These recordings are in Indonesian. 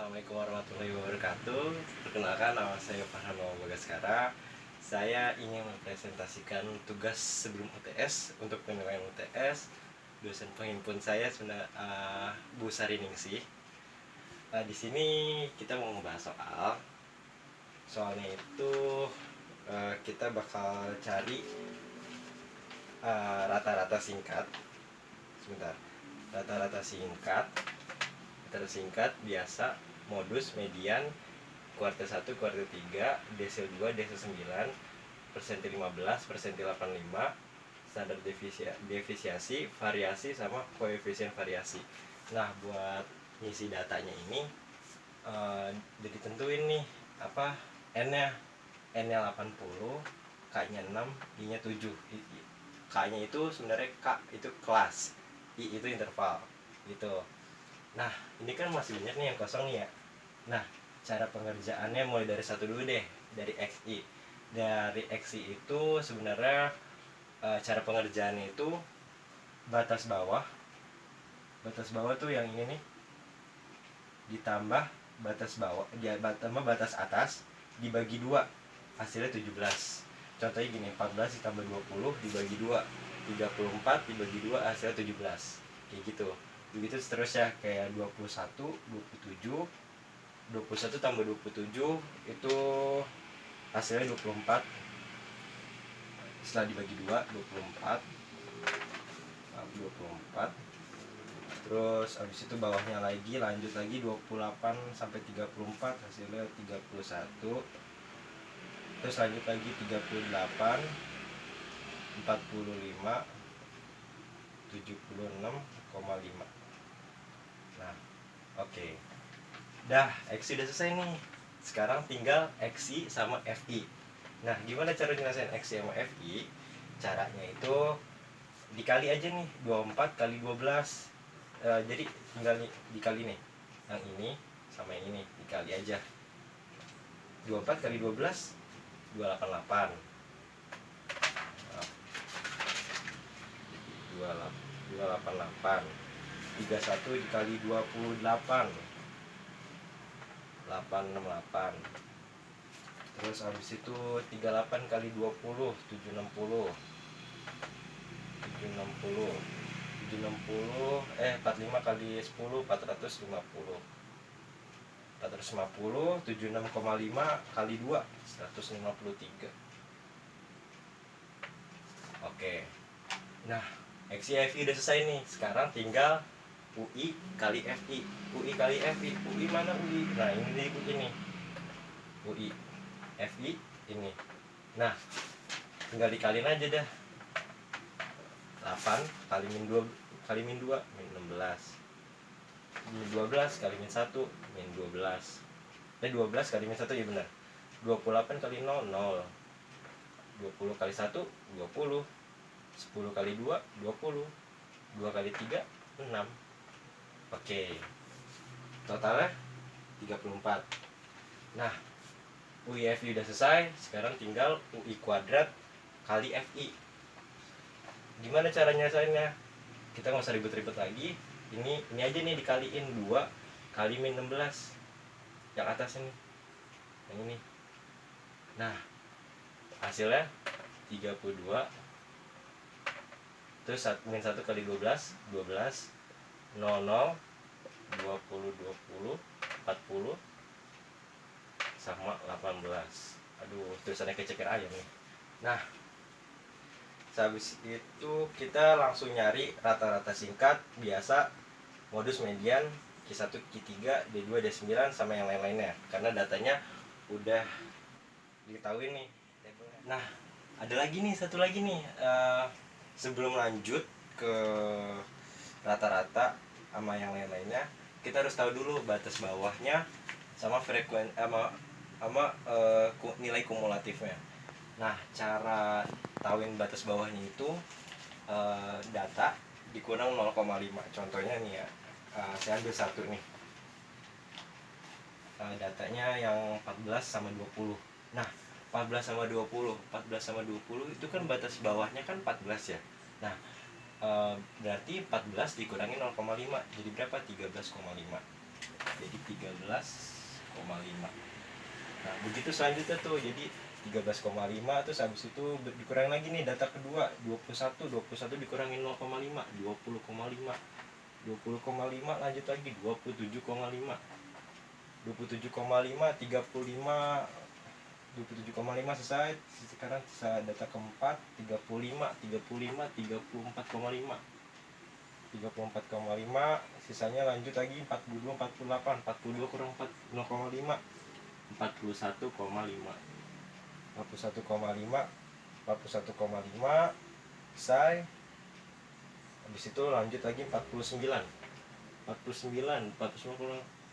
Assalamualaikum warahmatullahi wabarakatuh. Perkenalkan, nama saya Farhan Bagaskara. Saya ingin mempresentasikan tugas sebelum UTS untuk penilaian UTS. Dosen penghimpun saya sudah Bu Sariningsih. Di sini kita mau membahas soalnya itu kita bakal cari rata-rata singkat. Sebentar, rata-rata singkat biasa, modus, median, kuartil 1, kuartil 3, desil 2, desil 9, persentil 15, persentil 85, standar defisiasi, variasi, sama koefisien variasi. Nah, buat ngisi datanya ini udah ditentuin nih apa n-nya. N-nya 80, K-nya 6, I-nya 7. K-nya itu sebenarnya K itu kelas, I itu interval gitu. Nah, ini kan masih banyak nih yang kosong nih ya. Nah, cara pengerjaannya mulai dari satu dulu deh, dari XI. Dari XI itu sebenarnya cara pengerjaannya itu batas bawah tuh yang ini nih, ditambah batas bawah, tambah batas atas dibagi 2, hasilnya 17. Contohnya gini, 14 ditambah 20 dibagi 2, 34 dibagi 2, hasilnya 17. Kayak gitu. Begitu seterusnya, kayak 21, 27, 21 tambah 27 itu hasilnya 24. Setelah dibagi 2, 24. Terus habis itu bawahnya lagi, lanjut lagi 28 sampai 34, hasilnya 31. Terus lanjut lagi 38, 45, 76,5. Nah, oke. Dah, XI udah selesai nih. Sekarang tinggal XI sama FI. Nah, gimana cara nyelesain XI sama FI? Caranya itu dikali aja nih, 24 kali 12. Jadi tinggal dikali nih, yang ini sama yang ini dikali aja. 24 kali 12 288. 288. 31 dikali 28 868. Terus habis itu 38 kali 20 760. 45 kali 10 450. 76,5 kali 2 153. Oke. Nah, XI udah selesai nih. Sekarang tinggal UI kali FI. UI kali FI. UI mana UI? Nah, ini UI nih. UI FI ini. Nah, tinggal dikaliin aja dah. 8 kali min 2 kali min 2 min 16. Min 12 kali min 1 min 12. 12 kali min 1 ya benar. 28 kali 0 0. 20 kali 1 20. 10 kali 2 20. 2 kali 3 6. Oke. Totalnya 34. Nah, UI FI udah selesai. Sekarang tinggal UI kuadrat kali FI. Gimana caranya nyelesainnya? Kita nggak usah ribet-ribet lagi. Ini aja nih, dikaliin 2 kali min 16. Yang atas ini. Yang ini. Nah, hasilnya 32. Terus min 1 kali 12 12. 00 20 20 40 sama 18. Aduh, tulisannya kayak ceker ayam nih. Nah, habis itu kita langsung nyari rata-rata singkat biasa, modus, median, Q1, Q3, D2, D9 sama yang lain-lainnya, karena datanya udah diketahui nih. Nah, ada lagi nih, satu lagi nih, sebelum lanjut ke rata-rata sama yang lain-lainnya, kita harus tahu dulu batas bawahnya sama nilai kumulatifnya. Nah, cara tahuin batas bawahnya itu data dikurang 0,5. Contohnya nih ya, saya ambil satu nih, datanya yang 14 sama 20. Nah, 14 sama 20 itu kan batas bawahnya kan 14 ya. Nah, berarti 14 dikurangi 0,5 jadi berapa? 13,5. jadi 13,5. Nah begitu selanjutnya tuh, jadi 13,5, terus habis itu dikurangin lagi nih data kedua 21 dikurangin 0,5 20,5, 20,5 lanjut lagi 27,5, 27,5 35, 27,5 selesai. Sekarang sisa data keempat 35, 34,5, 34,5, sisanya lanjut lagi 42, 48, 42 kurang 4 0,5, 41,5, 41,5, 41,5 selesai. Habis itu lanjut lagi 49, 49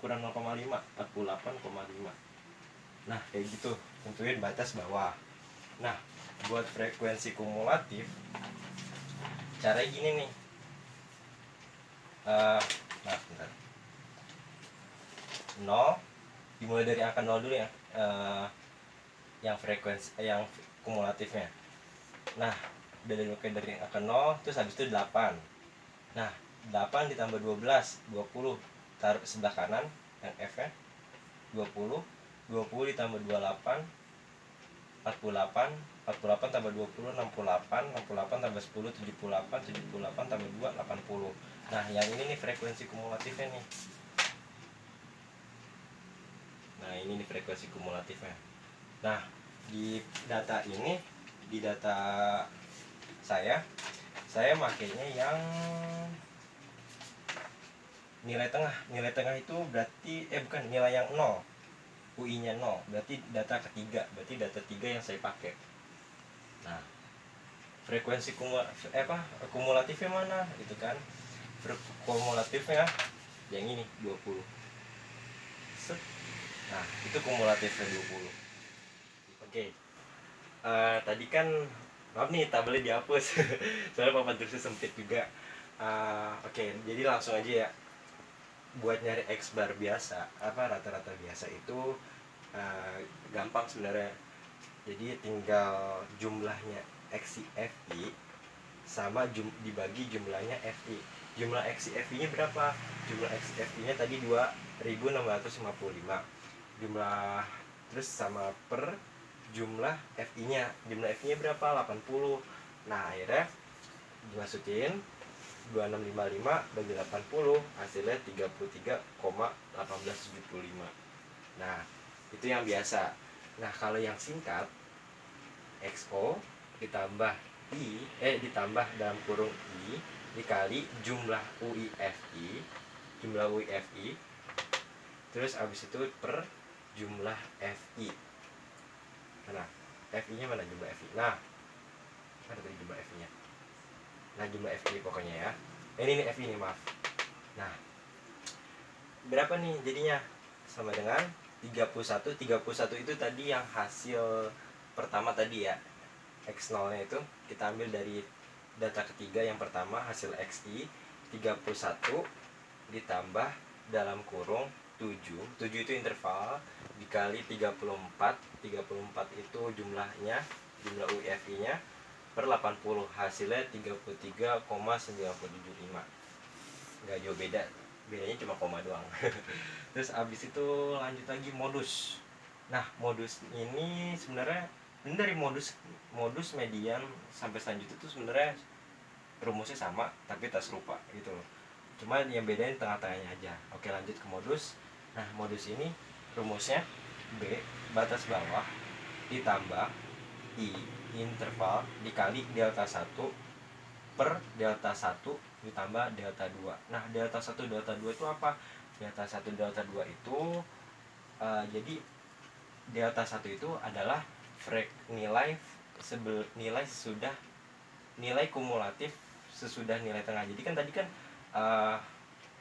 kurang 0,5, 48,5. Nah kayak gitu, tentuin batas bawah. Nah buat frekuensi kumulatif caranya gini nih. Bentar. 0 dimulai dari angka 0 dulu ya, yang frekuensi yang kumulatifnya. Nah dari angka 0, terus habis itu 8. Nah 8 ditambah 12 20, taruh sebelah kanan yang F nya 20, 20 ditambah 28 48, 48 tambah 20 68, 68 tambah 10 78, 78 tambah 2 80. Nah yang ini nih frekuensi kumulatifnya nih. Nah ini nih frekuensi kumulatifnya. Nah di data ini, di data saya makainya yang nilai tengah. Nilai tengah itu berarti bukan nilai yang 0, UI nya 0, berarti data ketiga, berarti data 3 yang saya pakai. Nah frekuensi kumulatifnya mana itu kan, kumulatifnya yang ini 20. Set. Nah itu kumulatifnya 20. Oke. Tadi kan maaf nih tabelnya dihapus soalnya papan tulisnya sempit juga. Oke, jadi langsung aja ya. Buat nyari X bar biasa, rata-rata biasa itu gampang sebenarnya. Jadi tinggal jumlahnya XI FI sama dibagi jumlahnya FI. Jumlah XI FI nya berapa? Jumlah XI FI nya tadi 2655. Jumlah terus sama per jumlah FI nya. Jumlah FI nya berapa? 80. Nah akhirnya dimasukin 2655 bagi 80, hasilnya 33,1875. Nah itu yang biasa. Nah kalau yang singkat, XO ditambah ditambah dalam kurung I dikali jumlah UIFI, terus abis itu per jumlah FI. Nah FI nya mana, jumlah FI? Nah ada tadi jumlah FI nya. Nah jumlah FI pokoknya ya. Ini nih FI nih, maaf. Nah berapa nih jadinya? Sama dengan 31. 31 itu tadi yang hasil pertama tadi ya, X0 nya itu kita ambil dari data ketiga yang pertama, hasil XI 31 ditambah dalam kurung 7 itu interval dikali 34 itu jumlahnya, jumlah UEFI nya per 80, hasilnya 33,975. Nggak jauh beda, bedanya cuma koma doang. Terus abis itu lanjut lagi modus. Nah modus ini sebenarnya dari modus median sampai selanjutnya itu sebenarnya rumusnya sama tapi tak serupa gitu loh. Cuma yang bedain tengah-tengahnya aja. Oke lanjut ke modus. Nah modus ini rumusnya B batas bawah ditambah I interval dikali delta 1 per delta 1 ditambah delta 2. Nah delta 1 delta 2 itu apa? Delta 1 delta 2 itu jadi delta 1 itu adalah nilai kumulatif sesudah nilai tengah. Jadi kan tadi kan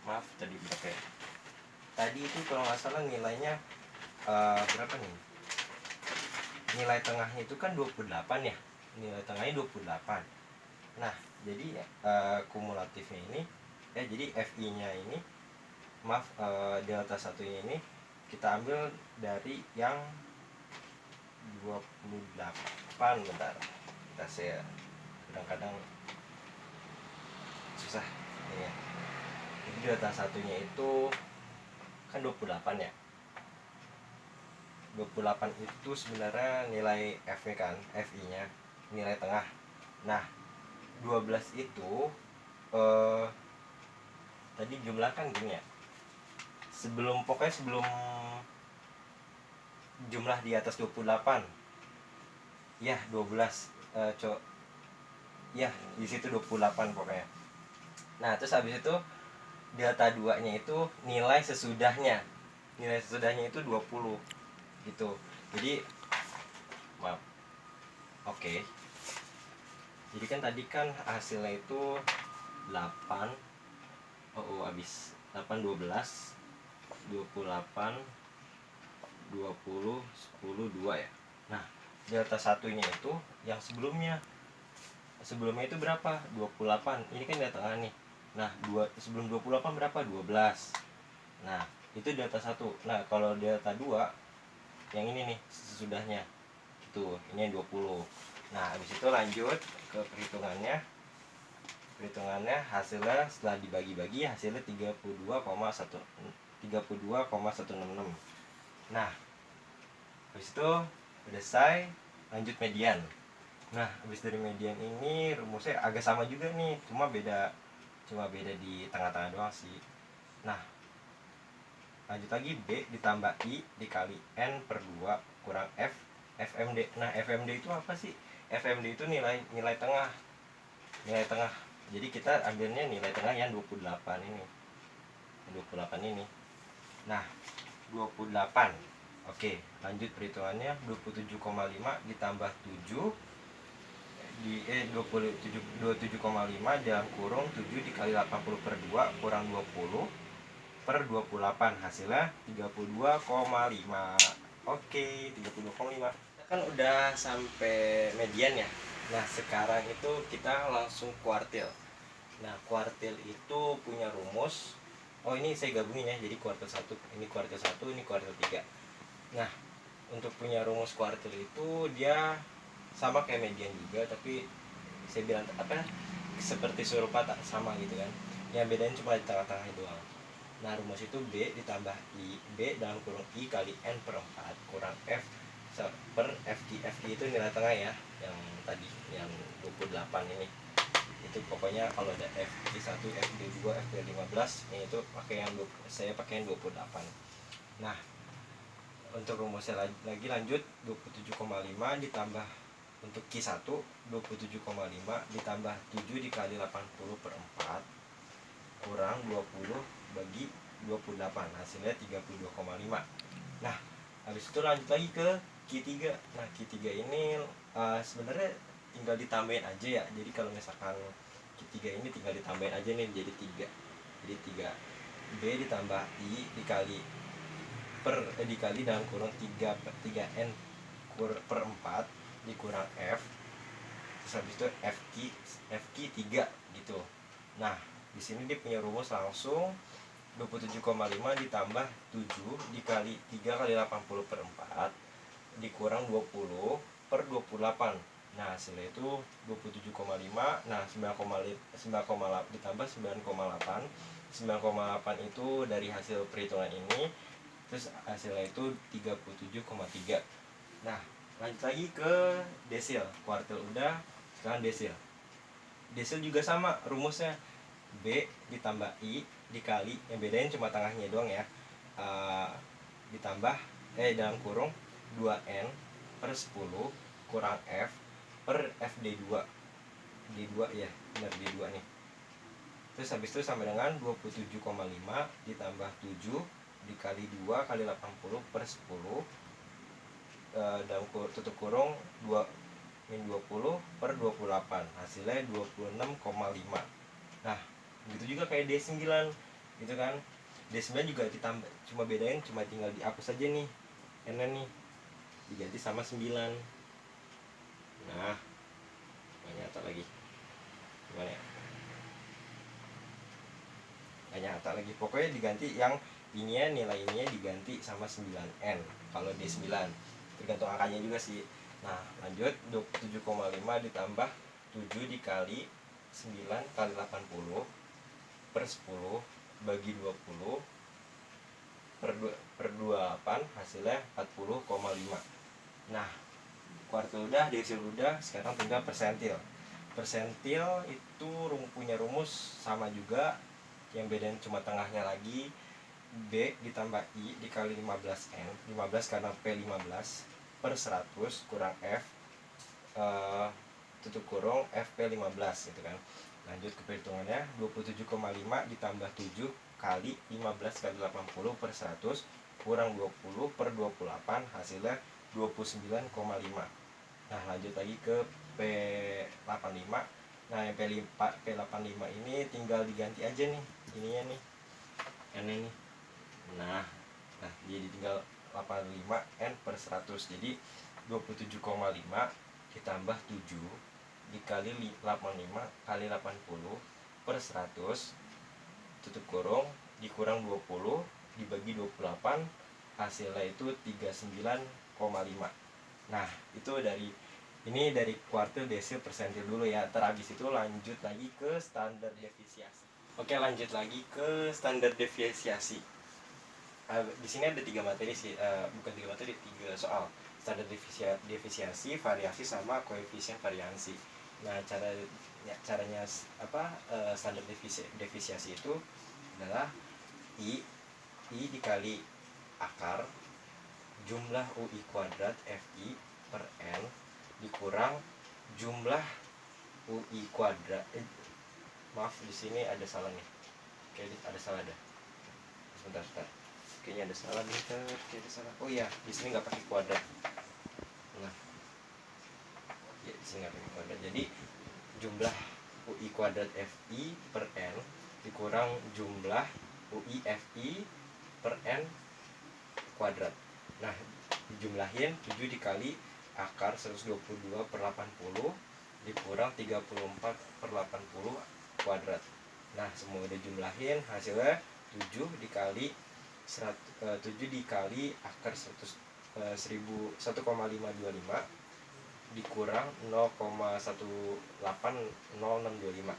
maaf tadi berapa ya? Tadi itu kalau nggak salah nilainya berapa nih? Nilai tengahnya itu kan 28 ya. Nilai tengahnya 28. Nah, jadi kumulatifnya ini jadi FI-nya ini delta 1-nya ini kita ambil dari yang 28. Bentar. Kita share. Kadang-kadang susah ya. Jadi delta 1-nya itu kan 28 ya. 28 itu sebenarnya nilai F-nya kan, FI-nya, nilai tengah. Nah, 12 itu tadi jumlah kan gini ya. Pokoknya sebelum jumlah di atas 28. Ya, 12. Ya, di situ 28 pokoknya. Nah, terus habis itu delta 2-nya itu nilai sesudahnya. Nilai sesudahnya itu 20. Gitu. Jadi maaf. Oke. Jadi kan tadi kan hasilnya itu 8. Habis 8 12 28 20 10 2 ya. Nah, delta satunya itu yang sebelumnya itu berapa? 28. Ini kan delta tengah nih. Nah, sebelum 28 berapa? 12. Nah, itu delta 1. Nah, kalau delta 2 yang ini nih sesudahnya. Itu, ini 20. Nah, habis itu lanjut ke perhitungannya. Hasilnya setelah dibagi-bagi hasilnya 32,166. Nah, habis itu udah selesai, lanjut median. Nah, habis dari median ini rumusnya agak sama juga nih, cuma beda di tengah-tengah doang sih. Nah, lanjut lagi, B ditambah I dikali N per 2 kurang F FMD. Nah, FMD itu apa sih? FMD itu nilai tengah. Nilai tengah. Jadi kita ambilnya nilai tengah yang 28 ini. 28 ini. Nah, 28. Oke, lanjut perhitungannya. 27,5 ditambah 7 27,5 dalam kurung 7 dikali 80 per 2 kurang 20 per 28, hasilnya 32,5. Oke, 32,5. Kan udah sampai median ya. Nah, sekarang itu kita langsung kuartil. Nah, kuartil itu punya rumus. Ini saya gabungin ya. Jadi kuartil 1, ini kuartil 1, ini kuartil 3. Nah, untuk punya rumus kuartil itu dia sama kayak median juga, tapi saya bilang seperti serupa tak sama gitu kan. Yang bedanya cuma di tengah-tengah doang. Nah, rumus itu B ditambah I, B dalam kurung I kali N per 4 kurang F per FQ. FQ itu nilai tengah ya, yang tadi, yang 28 ini. Itu pokoknya kalau ada FQ1, FQ2, FQ15, itu saya pakai yang 28. Nah, untuk rumusnya lagi lanjut 27,5 ditambah untuk Q1 27,5 ditambah 7 dikali 80 per 4 kurang 20 bagi 28, hasilnya 32,5. Nah, habis itu lanjut lagi ke Q3. Nah, Q3 ini sebenarnya tinggal ditambahin aja ya. Jadi kalau misalkan Q3 ini tinggal ditambahin aja nih jadi 3. Jadi 3 B ditambah I dikali dalam kurung 3N per 4 dikurang F. Terus habis itu FQ 3 gitu. Nah, di sini dia punya rumus langsung 27,5 ditambah 7 dikali 3 kali 80 per 4 dikurang 20 per 28. Nah, hasilnya itu 27,5. Nah, 9,8 ditambah 9,8. 9,8 itu dari hasil perhitungan ini. Terus hasilnya itu 37,3. Nah, lanjut lagi ke desil. Kuartil udah, sekarang desil. Desil juga sama rumusnya. B ditambah I dikali, yang bedain cuma tengahnya doang ya, ditambah dalam kurung 2N per 10 kurang F per FD2. D2 ya, benar D2 nih. Terus habis itu sama dengan 27,5 ditambah 7 dikali 2 kali 80 per 10 dalam tutup kurung 2 min 20 per 28, hasilnya 26,5. Nah, begitu juga kayak D9 gitu kan. D9 juga ditambah, cuma bedain cuma tinggal dihapus aja nih N nih, diganti sama 9. Nah, gak nyata lagi. Gimana ya? Gak nyata lagi. Pokoknya diganti yang ininya, nilai ininya diganti sama 9N kalau D9. Tergantung angkanya juga sih. Nah, lanjut 27,5 ditambah 7 dikali 9 kali 80 per 10 bagi 20 per 28 hasilnya 40,5. Nah, kuartil udah, desil udah, sekarang tinggal persentil. Persentil itu punya rumus sama juga, yang bedain cuma tengahnya lagi. B ditambah I dikali 15N, 15 karena P15 per 100 kurang F tutup kurung FP15 gitu kan. Lanjut ke perhitungannya, 27,5 ditambah 7 kali 15 kali 80 per 100 kurang 20 per 28 hasilnya 29,5. Nah, lanjut lagi ke P85. Nah, yang P85 ini tinggal diganti aja nih ininya nih, N nih. Nah, jadi tinggal 85 N per 100. Jadi 27,5 ditambah 7 dikali 85 kali 80 per 100 tutup kurung dikurang 20 dibagi 28 hasilnya itu 39,5. Nah, itu dari kuartil, desil, persentil dulu ya. Terhabis itu lanjut lagi ke standar deviasi. Oke, lanjut lagi ke standar deviasi. Di sini ada 3 materi sih, bukan 3 materi, 3 soal. Standar deviasi, variasi, sama koefisien variansi. Nah, caranya standar deviasi itu adalah I dikali akar jumlah UI kuadrat FI per N dikurang jumlah UI kuadrat maaf, di sini ada salah nih. Oke, ada salah dah. Sebentar. Kayaknya ada salah nih, ada salah. Oh iya, di sini nggak pakai kuadrat. Nah, ya di sini nggak pakai kuadrat. Jadi jumlah UI kuadrat FI per N dikurang jumlah UI FI per N kuadrat. Nah, dijumlahin 7 dikali akar 122 per 80 dikurang 34 per 80 kuadrat. Nah, semua udah jumlahin, hasilnya 7 dikali 7 dikali akar 1,525 dikurang 0,1800625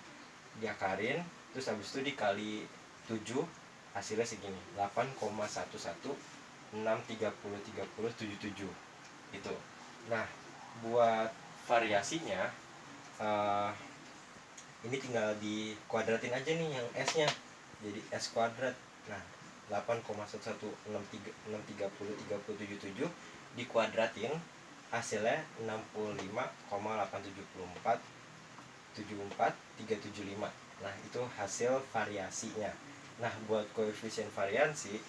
diakarin, terus habis itu dikali 7 hasilnya segini, 8,1116303077 itu. Nah, buat variasinya ini tinggal dikuadratin aja nih yang S nya, jadi S kuadrat. Nah, 8,1116303077 dikuadratin hasilnya 65,874375. Nah, itu hasil variasinya. Nah, buat koefisien variansi,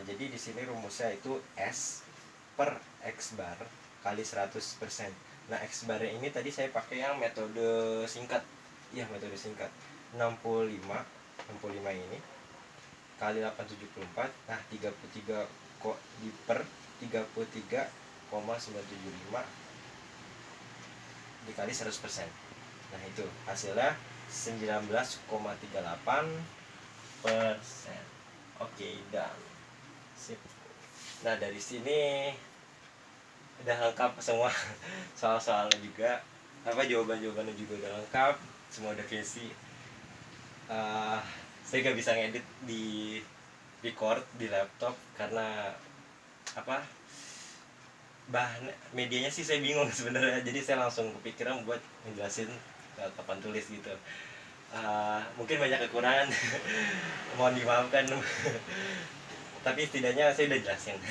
jadi di sini rumusnya itu S per X bar kali 100%. Nah, X bar ini tadi saya pakai yang metode singkat. Iya, metode singkat. 65 ini kali 874. Nah, 33 kok di per 33,975 dikali 100%. Nah, itu hasilnya 19,38%. Oke, dan sip. Nah, dari sini udah lengkap semua soal-soalnya juga, jawaban-jawabannya juga udah lengkap, semua udah kesi. Saya gak bisa ngedit di record di laptop karena bahan medianya sih saya bingung sebenarnya, jadi saya langsung kepikiran buat ngejelasin papan tulis gitu. Mungkin banyak kekurangan mohon dimaafkan tapi setidaknya saya udah jelasin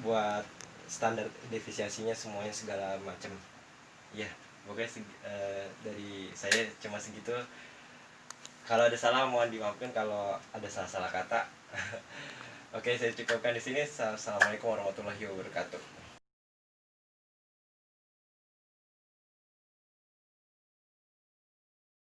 buat standar deviasinya semuanya segala macam ya. Pokoknya dari saya cuma segitu. Kalau ada salah mohon dimaafkan, kalau ada salah kata. Oke, saya cukupkan di sini. Assalamualaikum warahmatullahi wabarakatuh.